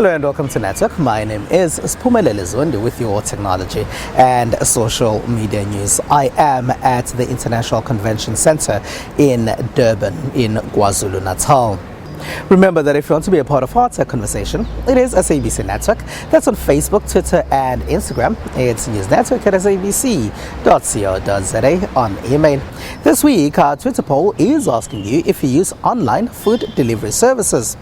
Hello and welcome to Network. My name is Sphumelele Zondi with your technology and social media news. I am at the International Convention Center in Durban in KwaZulu-Natal. Remember that if you want to be a part of our tech conversation, it is SABC Network. That's on Facebook, Twitter and Instagram. It's newsnetwork@sabc.co.za on email. This week, our Twitter poll is asking you if you use online food delivery services.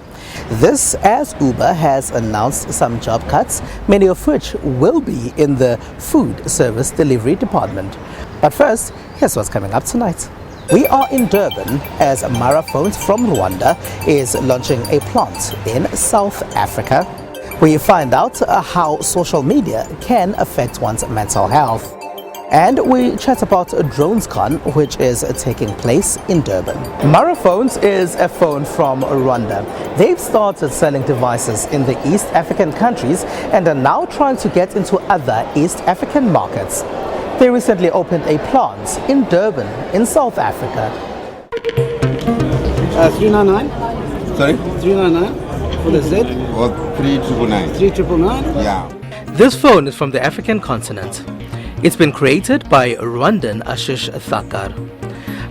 This as Uber has announced some job cuts, many of which will be in the food service delivery department. But first, here's what's coming up tonight. We are in Durban as Mara Phones from Rwanda is launching a plant in South Africa. We find out how social media can affect one's mental health. And we chat about DronesCon, which is taking place in Durban. Mara Phones is a phone from Rwanda. They've started selling devices in the East African countries and are now trying to get into other East African markets. They recently opened a plant in Durban in South Africa. 399? Sorry? 399 for the Z? Or 3999? 3999? Yeah. This phone is from the African continent. It's been created by Rwandan Ashish Thakar.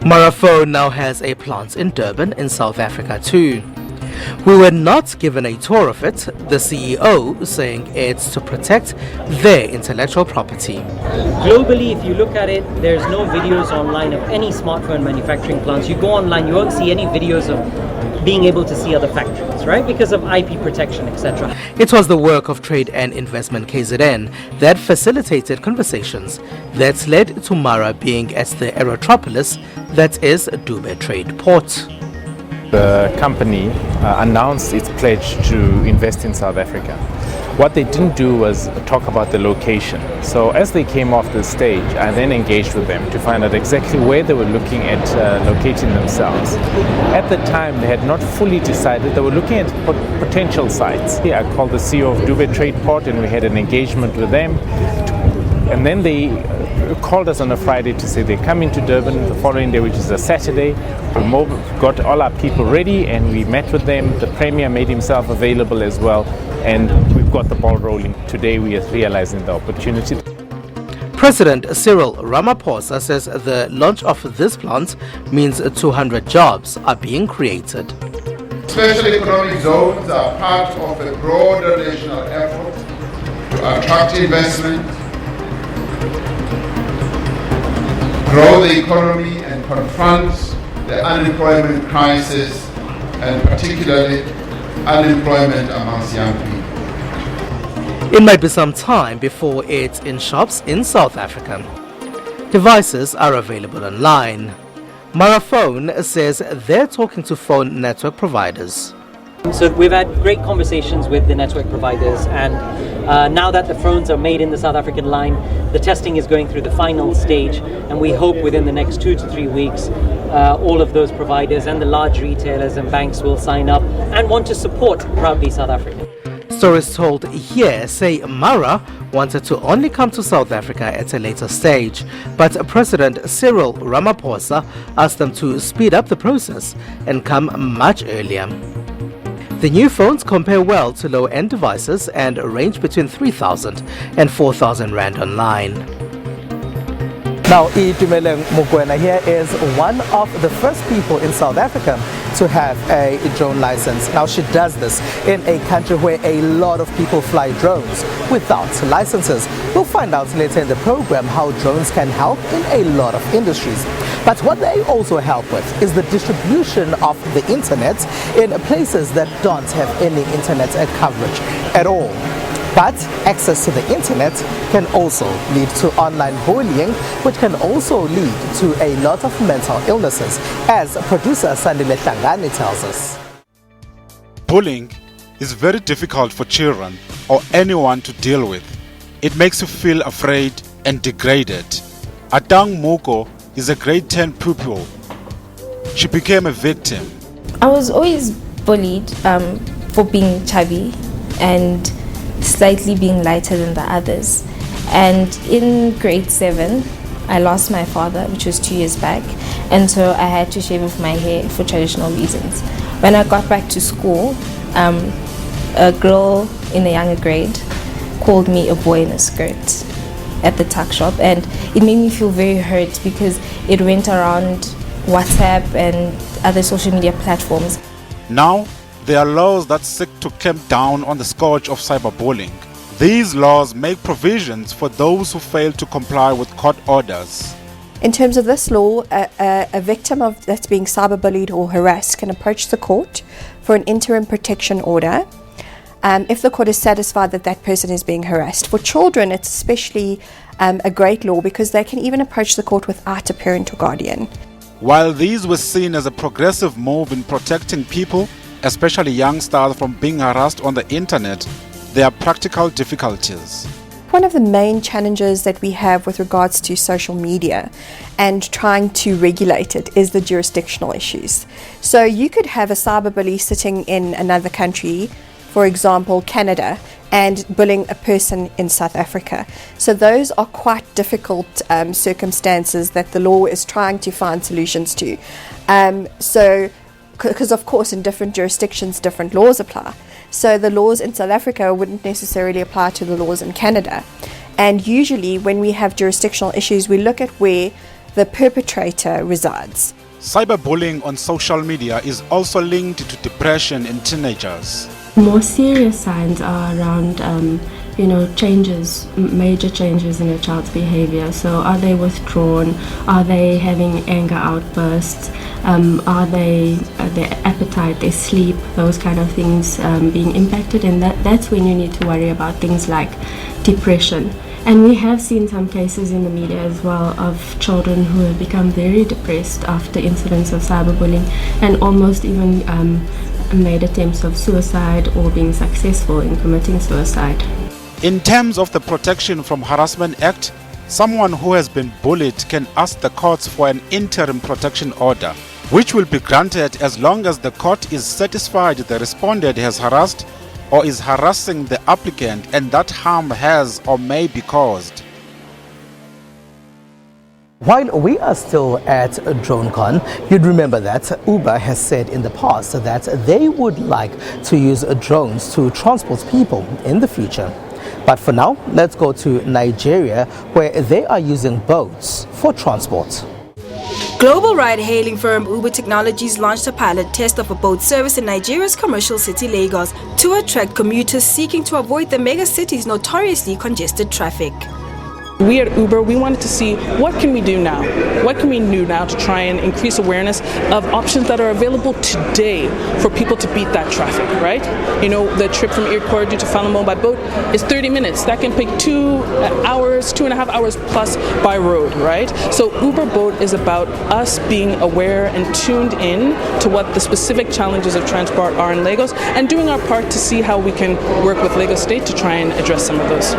Mara Phone now has a plant in Durban in South Africa too. We were not given a tour of it, the CEO saying it's to protect their intellectual property. Globally, if you look at it, there's no videos online of any smartphone manufacturing plants. You go online, you won't see any videos of being able to see other factories, right? Because of IP protection, etc. It was the work of Trade and Investment KZN that facilitated conversations that led to Mara being at the Aerotropolis that is Dube Trade Port. The company announced its pledge to invest in South Africa. What they didn't do was talk about the location. So as they came off the stage, I then engaged with them to find out exactly where they were looking at locating themselves. At the time, they had not fully decided. They were looking at potential sites. I called the CEO of Dube Trade Port and we had an engagement with them. And then they called us on a Friday to say they're coming to Durban the following day, which is a Saturday. We got all our people ready and we met with them. The Premier made himself available as well, and we've got the ball rolling. Today we are realizing the opportunity. President Cyril Ramaphosa says the launch of this plant means 200 jobs are being created. Special economic zones are part of a broader national effort to attract investment, grow the economy and confront the unemployment crisis, and particularly unemployment amongst young people. It might be some time before it's in shops in South Africa. Devices are available online. Mara Phone says they're talking to phone network providers. So we've had great conversations with the network providers, and now that the phones are made in the South African line, the testing is going through the final stage, and we hope within the next 2 to 3 weeks all of those providers and the large retailers and banks will sign up and want to support Proudly South Africa. Stories told here say Mara wanted to only come to South Africa at a later stage, but President Cyril Ramaphosa asked them to speed up the process and come much earlier. The new phones compare well to low-end devices and range between 3,000 and 4,000 Rand online. Now, Itumeleng Mokoena here is one of the first people in South Africa to have a drone license. Now, she does this in a country where a lot of people fly drones without licenses. We'll find out later in the program how drones can help in a lot of industries. But what they also help with is the distribution of the internet in places that don't have any internet coverage at all. But access to the internet can also lead to online bullying, which can also lead to a lot of mental illnesses, as producer Sandile Hlangani tells us. Bullying is very difficult for children or anyone to deal with. It makes you feel afraid and degraded. Atang Moko is a grade 10 pupil. She became a victim. I was always bullied for being chubby and slightly being lighter than the others. And in grade 7, I lost my father, which was 2 years back, and so I had to shave off my hair for traditional reasons. When I got back to school, a girl in a younger grade called me a boy in a skirt at the tuck shop, and it made me feel very hurt because it went around WhatsApp and other social media platforms. Now, there are laws that seek to clamp down on the scourge of cyberbullying. These laws make provisions for those who fail to comply with court orders. In terms of this law, a victim that's being cyberbullied or harassed can approach the court for an interim protection order if the court is satisfied that that person is being harassed. For children, it's especially a great law because they can even approach the court without a parent or guardian. While these were seen as a progressive move in protecting people, especially youngsters, from being harassed on the internet, there are practical difficulties. One of the main challenges that we have with regards to social media and trying to regulate it is the jurisdictional issues. So you could have a cyberbully sitting in another country, for example Canada, and bullying a person in South Africa. So those are quite difficult circumstances that the law is trying to find solutions to. Because of course in different jurisdictions different laws apply. So the laws in South Africa wouldn't necessarily apply to the laws in Canada. And usually when we have jurisdictional issues, we look at where the perpetrator resides. Cyberbullying on social media is also linked to depression in teenagers. More serious signs are around changes, major changes in a child's behavior. So are they withdrawn? Are they having anger outbursts? Are their appetite, their sleep, those kind of things being impacted? And that's when you need to worry about things like depression. And we have seen some cases in the media as well of children who have become very depressed after incidents of cyberbullying and almost even made attempts of suicide or being successful in committing suicide. In terms of the Protection from Harassment Act, someone who has been bullied can ask the courts for an interim protection order, which will be granted as long as the court is satisfied the respondent has harassed or is harassing the applicant and that harm has or may be caused. While we are still at DroneCon, you'd remember that Uber has said in the past that they would like to use drones to transport people in the future. But for now, let's go to Nigeria, where they are using boats for transport. Global ride-hailing firm Uber Technologies launched a pilot test of a boat service in Nigeria's commercial city Lagos to attract commuters seeking to avoid the mega city's notoriously congested traffic. We at Uber, we wanted to see what can we do now? What can we do now to try and increase awareness of options that are available today for people to beat that traffic, right? You know, the trip from Irkordu to Falamo by boat is 30 minutes. That can take 2 hours, 2.5 hours plus by road, right? So Uber Boat is about us being aware and tuned in to what the specific challenges of transport are in Lagos and doing our part to see how we can work with Lagos State to try and address some of those.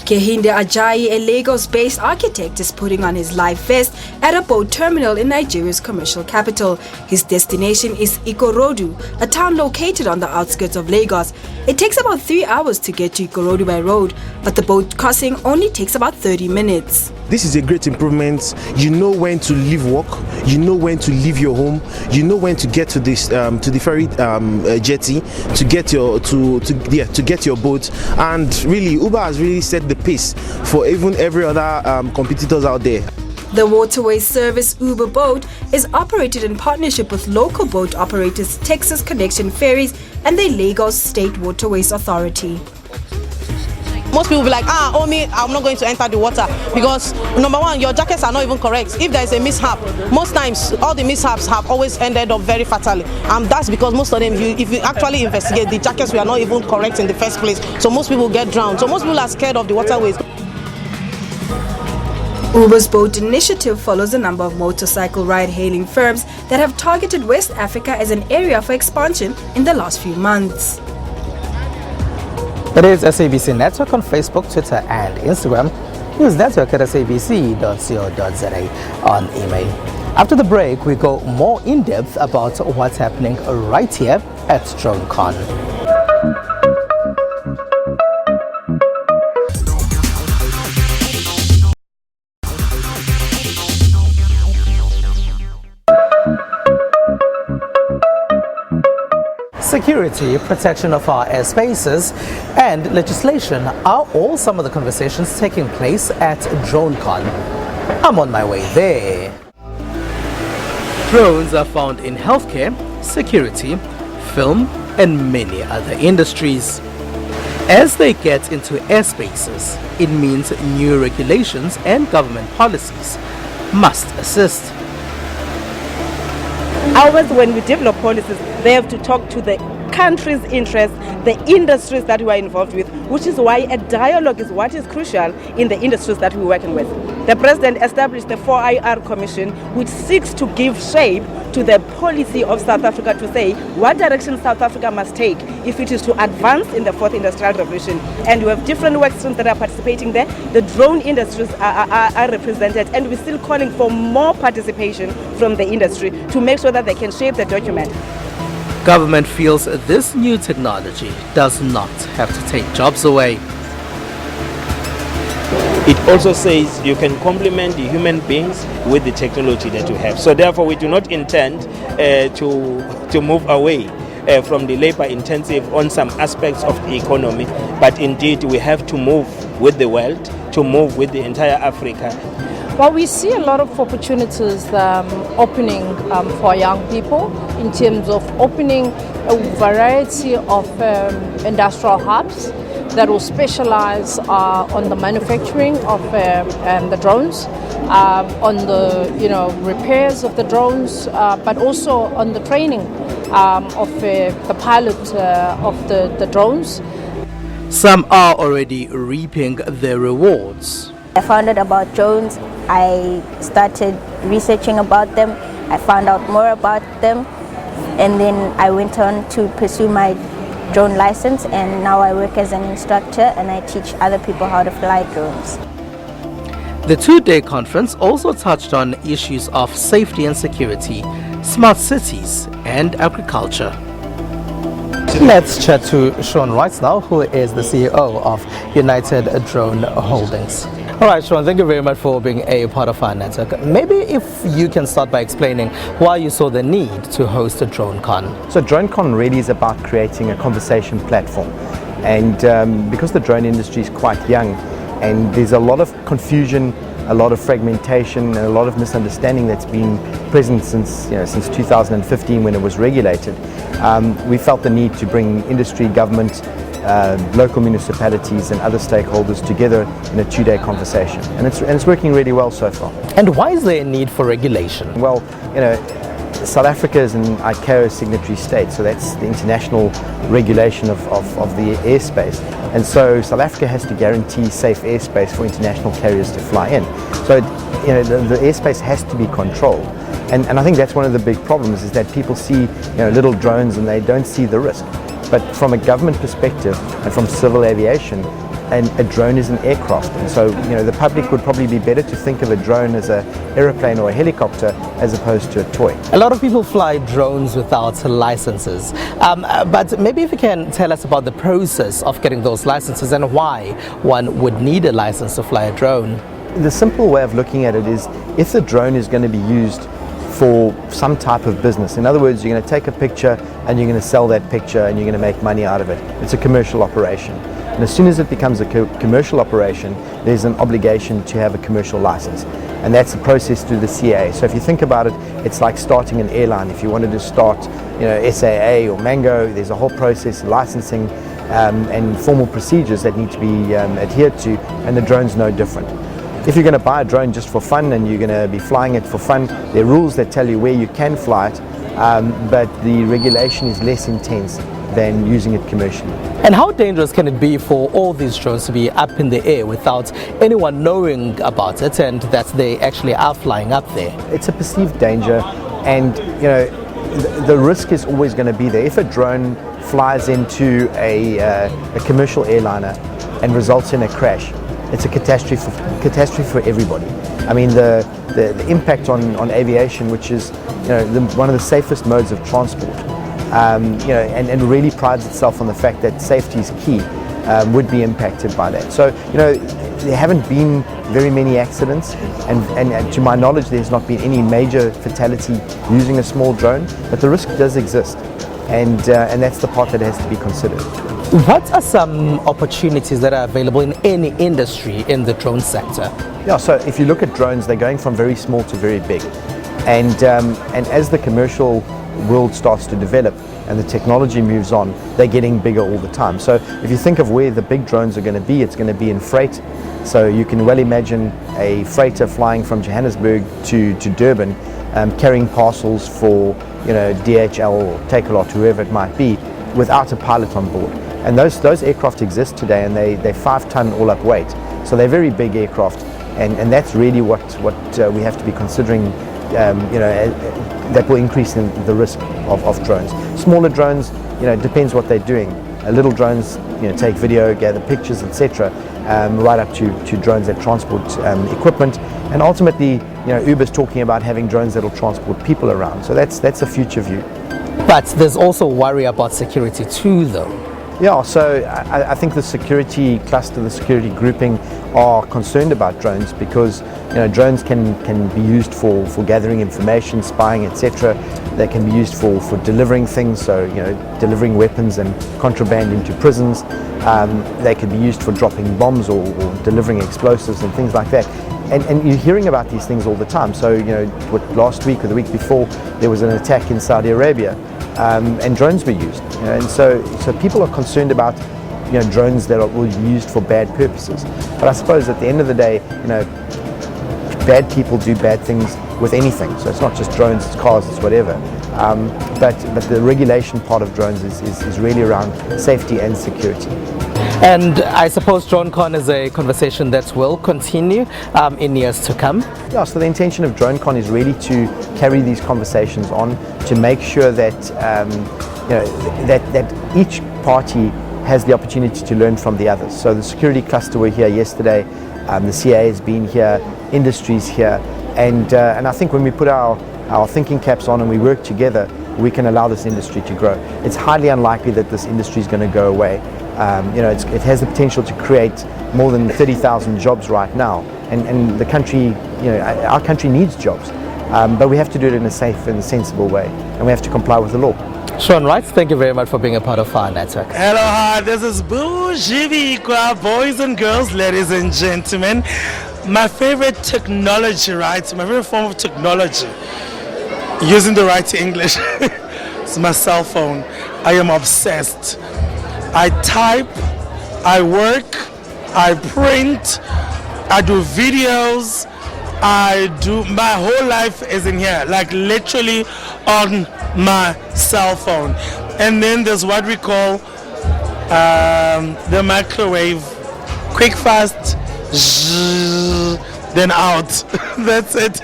Kehinde Ajayi, a Lagos-based architect, is putting on his life vest at a boat terminal in Nigeria's commercial capital. His destination is Ikorodu, a town located on the outskirts of Lagos. It takes about 3 hours to get to Ikorodu by road, but the boat crossing only takes about 30 minutes. This is a great improvement. You know when to leave work, you know when to leave your home, you know when to get to this to the ferry jetty to get your boat, and really Uber has really set the pace for even every other competitors out there. The waterway service Uber Boat is operated in partnership with local boat operators Texas Connection Ferries and the Lagos State Waterways Authority. Most people will be like, I'm not going to enter the water because number one, your jackets are not even correct. If there is a mishap, most times all the mishaps have always ended up very fatally, and that's because most of them, if you actually investigate, the jackets were not even correct in the first place. So most people get drowned. So most people are scared of the waterways. Uber's boat initiative follows a number of motorcycle ride-hailing firms that have targeted West Africa as an area for expansion in the last few months. It is SABC Network on Facebook, Twitter and Instagram. News Network at sabc.co.za on email. After the break, we go more in-depth about what's happening right here at DroneCon. security, protection of our airspaces, and legislation are all some of the conversations taking place at DroneCon. I'm on my way there. Drones are found in healthcare, security, film, and many other industries. As they get into airspaces, it means new regulations and government policies must assist. Always when we develop policies, they have to talk to the country's interests, the industries that we are involved with, which is why a dialogue is what is crucial in the industries that we're working with. The President established the 4IR Commission, which seeks to give shape to the policy of South Africa to say what direction South Africa must take if it is to advance in the 4th Industrial Revolution. And we have different work streams that are participating there. The drone industries are represented, and we're still calling for more participation from the industry to make sure that they can shape the document. Government feels this new technology does not have to take jobs away. It also says you can complement the human beings with the technology that you have. So therefore we do not intend to move away from the labor intensive on some aspects of the economy, but indeed we have to move with the world, to move with the entire Africa. Well, we see a lot of opportunities opening for young people in terms of opening a variety of industrial hubs that will specialize on the manufacturing of the drones, on the repairs of the drones, but also on the training of the pilot of the drones. Some are already reaping their rewards. I found out about drones. I started researching about them. I found out more about them, and then I went on to pursue my drone license, and now I work as an instructor and I teach other people how to fly drones. The two-day conference also touched on issues of safety and security, smart cities, and agriculture. Let's chat to Sean Wright now, who is the CEO of United Drone Holdings. All right, Sean, thank you very much for being a part of our network. Maybe if you can start by explaining why you saw the need to host a DroneCon. So DroneCon really is about creating a conversation platform. And because the drone industry is quite young and there's a lot of confusion, a lot of fragmentation and a lot of misunderstanding that's been present since 2015 when it was regulated, we felt the need to bring industry, government, local municipalities and other stakeholders together in a two-day conversation, and it's working really well so far. And why is there a need for regulation? Well, South Africa is an ICAO signatory state, so that's the international regulation of the airspace, and so South Africa has to guarantee safe airspace for international carriers to fly in. So the airspace has to be controlled, and I think that's one of the big problems, is that people see little drones and they don't see the risk. But from a government perspective and from civil aviation, and a drone is an aircraft, and so the public would probably be better to think of a drone as an aeroplane or a helicopter as opposed to a toy. A lot of people fly drones without licenses, but maybe if you can tell us about the process of getting those licenses and why one would need a license to fly a drone. The simple way of looking at it is, if the drone is going to be used for some type of business. In other words, you're going to take a picture and you're going to sell that picture and you're going to make money out of it. It's a commercial operation. And as soon as it becomes a commercial operation, there's an obligation to have a commercial license. And that's the process through the CAA. So if you think about it, it's like starting an airline. If you wanted to start SAA or Mango, there's a whole process, licensing and formal procedures that need to be adhered to, and the drone's no different. If you're going to buy a drone just for fun and you're going to be flying it for fun, there are rules that tell you where you can fly it, but the regulation is less intense than using it commercially. And how dangerous can it be for all these drones to be up in the air without anyone knowing about it and that they actually are flying up there? It's a perceived danger, and the risk is always going to be there. If a drone flies into a commercial airliner and results in a crash, it's a catastrophe for everybody. I mean, the impact on aviation, which is one of the safest modes of transport, and really prides itself on the fact that safety is key, would be impacted by that. So there haven't been very many accidents, and to my knowledge there's not been any major fatality using a small drone, but the risk does exist. and that's the part that has to be considered. What are some opportunities that are available in any industry in the drone sector? Yeah, so if you look at drones, they're going from very small to very big, and as the commercial world starts to develop and the technology moves on, they're getting bigger all the time. So if you think of where the big drones are going to be, it's going to be in freight. So you can well imagine a freighter flying from Johannesburg to Durban, carrying parcels for DHL or Takealot, whoever it might be, without a pilot on board. And those aircraft exist today, and they're 5-ton all-up weight. So they're very big aircraft, and that's really what we have to be considering. That will increase in the risk of drones. Smaller drones, it depends what they're doing. Little drones, take video, gather pictures, etc. Right up to drones that transport equipment, and ultimately, Uber's talking about having drones that will transport people around. So that's a future view. But there's also worry about security too, though. Yeah, so I think the security cluster, the security grouping are concerned about drones because drones can be used for gathering information, spying, etc. They can be used for delivering things, so delivering weapons and contraband into prisons. They can be used for dropping bombs or delivering explosives and things like that. And you're hearing about these things all the time. So last week or the week before, there was an attack in Saudi Arabia. And drones were used, and so people are concerned about drones that will be used for bad purposes. But I suppose at the end of the day, bad people do bad things with anything. So it's not just drones, it's cars, it's whatever. But the regulation part of drones is really around safety and security. And I suppose DroneCon is a conversation that will continue in years to come. Yeah, so the intention of DroneCon is really to carry these conversations on, to make sure that that each party has the opportunity to learn from the others. So the security cluster were here yesterday, the CA has been here, industry's here, and I think when we put our thinking caps on and we work together, we can allow this industry to grow. It's highly unlikely that this industry is going to go away. It has the potential to create more than 30,000 jobs right now, and the country, our country needs jobs, but we have to do it in a safe and sensible way, and we have to comply with the law. Sean Wright, thank you very much for being a part of our network. Hello, hi, this is Bujivikwa, boys and girls, ladies and gentlemen. My favorite technology, right? My favorite form of technology, using the right English, it's my cell phone. I am obsessed. I type, I work, I print, I do videos, my whole life is in here, like literally on my cell phone. And then there's what we call the microwave, quick, fast, then out. That's it.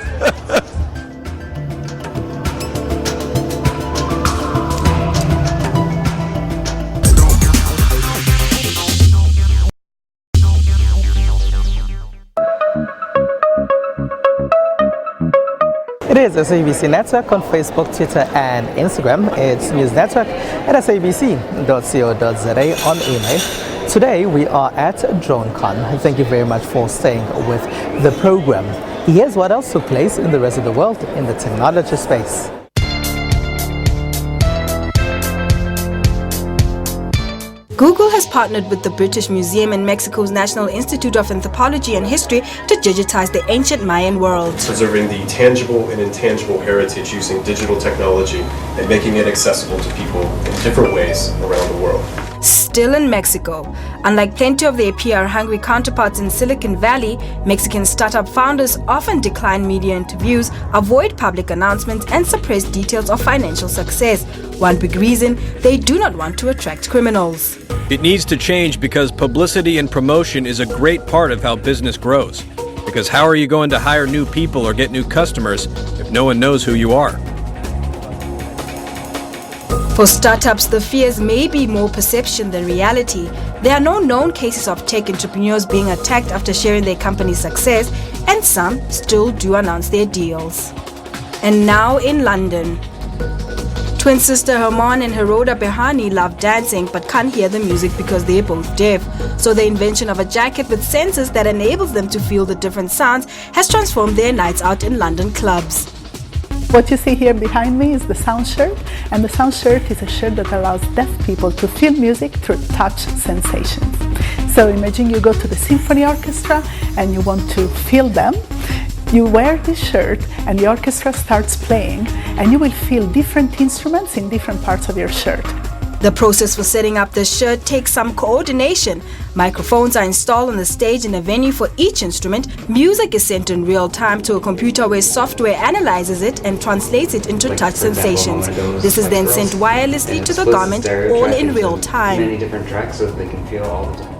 It is SABC Network on Facebook, Twitter and Instagram. It's News Network at sabc.co.za on email. Today we are at DroneCon. Thank you very much for staying with the program. Here's what else took place in the rest of the world in the technology space. Google has partnered with the British Museum and Mexico's National Institute of Anthropology and History to digitize the ancient Mayan world. Preserving the tangible and intangible heritage using digital technology and making it accessible to people in different ways around the world. Still in Mexico, unlike plenty of their PR-hungry counterparts in Silicon Valley, Mexican startup founders often decline media interviews, avoid public announcements, and suppress details of financial success. One big reason, they do not want to attract criminals. It needs to change because publicity and promotion is a great part of how business grows. Because how are you going to hire new people or get new customers if no one knows who you are? For startups, the fears may be more perception than reality. There are no known cases of tech entrepreneurs being attacked after sharing their company's success, and some still do announce their deals. And now in London. Twin sister Herman and Heroda Behani love dancing but can't hear the music because they're both deaf. So the invention of a jacket with sensors that enables them to feel the different sounds has transformed their nights out in London clubs. What you see here behind me is the sound shirt, and the sound shirt is a shirt that allows deaf people to feel music through touch sensations. So imagine you go to the symphony orchestra and you want to feel them. You wear this shirt and the orchestra starts playing, and you will feel different instruments in different parts of your shirt. The process for setting up the shirt takes some coordination. Microphones are installed on the stage in a venue for each instrument. Music is sent in real time to a computer where software analyzes it and translates it into touch sensations. This is then sent wirelessly to the garment, all in real time. Many different tracks so that they can feel all the time.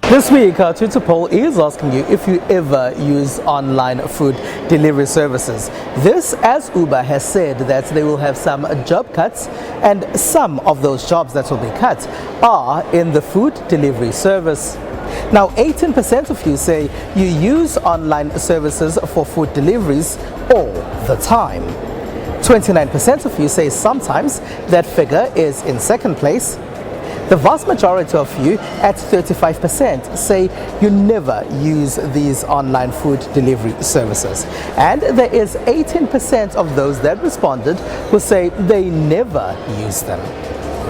This week, our Twitter poll is asking you if you ever use online food delivery services. This as Uber has said that they will have some job cuts, and some of those jobs that will be cut are in the food delivery service. Now, 18% of you say you use online services for food deliveries all the time. 29% of you say sometimes. That figure is in second place. The vast majority of you, at 35%, say you never use these online food delivery services. And there is 18% of those that responded who say they never use them.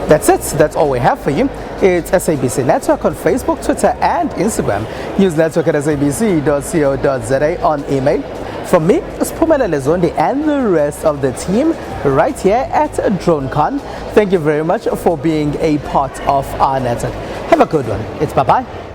That's it. That's all we have for you. It's SABC Network on Facebook, Twitter and Instagram. Use network at sabc.co.za on email. From me, Spumela Zondi and the rest of the team right here at DroneCon, thank you very much for being a part of our network. Have a good one. It's bye-bye.